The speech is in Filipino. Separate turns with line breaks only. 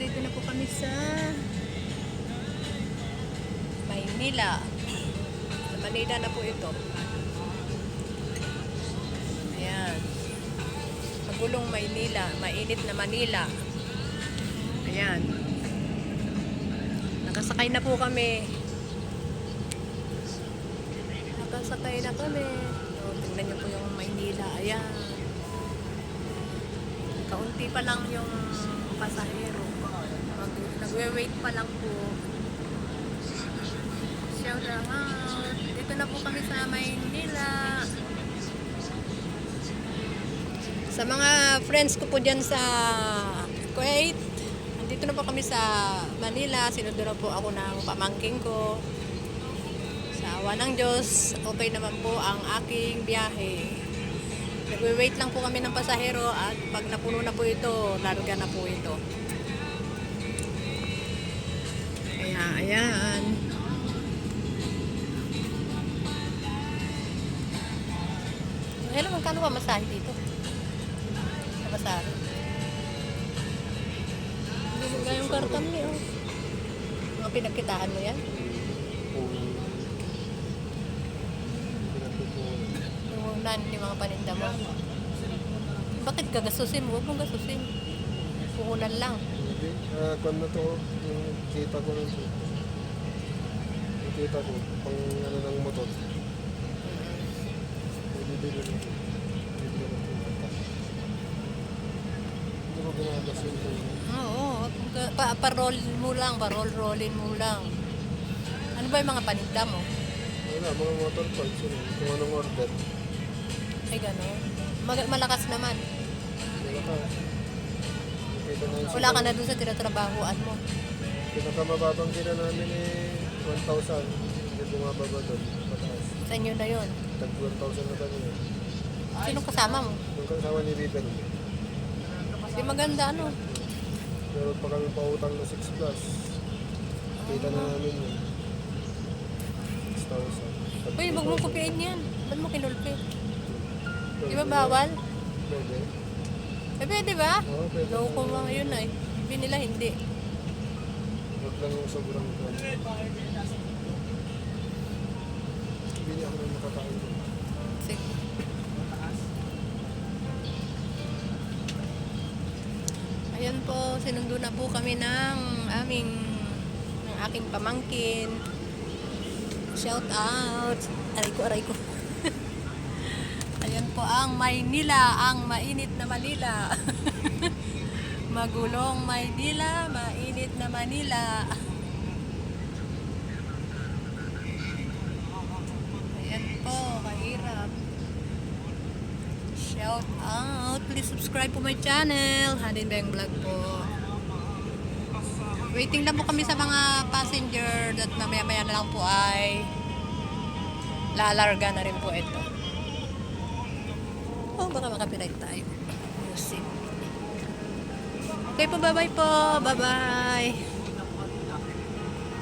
nandito na po kami sa Maynila. Sa Manila na po ito. Ayan. Magulong Maynila. Mainit na Manila. Ayan. Nakasakay na po kami. Nakasakay na kami. O, tingnan nyo po yung Maynila. Ayan. Kaunti pa lang yung pasahero. Nagwe-wait pa lang po. Shout out. Dito na po kami sa Maynila. Sa mga friends ko po dyan sa Kuwait, nandito na po kami sa Manila. Sinundo na po ako ng pamangking ko. Sa awa ng Diyos, okay naman po ang aking biyahe. Nagwe-wait lang po kami ng pasahero at pag napuno na po ito, larga na po ito. Kaya, ayan. Hello, magkano ba masahe dito? Sa Basaro. Hindi mo yung karton niyo. Mga pinagkitaan mo yan? Yung mga paninda mo. Bakit gagasusin mo? Huwag mong gasusin. Puhunan lang.
Hindi. Kung na to, yung kita ko lang. Yung kita ko, pang ano ng motor. Hindi mo gumagasin ko.
Oo. Pa-roll mo lang. Pa-roll-rollin mo lang. Ano ba yung mga paninda mo?
Wala, mga motor parts yun. Kung anong order.
Ay, gano'n. Malakas naman. Wala ka na doon sa tinatrabahoan mo.
Pinakamababang kina namin 1,000. Hindi bumababa doon. Pataas.
Sa inyo na yun.
Tag 1,000 na kami.
Sinong kasama mo?
Yung kasama ni Riven.
Di maganda, ano?
Meron pa kami pautang na 6 plus. Kita na namin yun. 6,000.
Uy, wag mo kupiin yan. Ba't mo kinulpi? Di ba bawal?
Pwede.
Eh, pwede ba?
Oo, pwede.
Loko mga yun ay. Sabi nila hindi.
Huwag lang yung sobrang kwan. Hindi ako na makakain doon.
Sige. Ayan po, sinundo na po kami ng aking pamangkin. Shout out. Aray ko. Ayan po ang Maynila, ang mainit na Manila. Magulong Maynila, mainit na Manila. Ayan po, mahirap. Shout out. Please subscribe po my channel. Hanin Beng Vlog po. Waiting lang po kami sa mga passenger at mamaya-maya na lang po ay lalarga na rin po ito. Oh, baka makapiright tayo. Music. Okay po, bye-bye po. Bye-bye.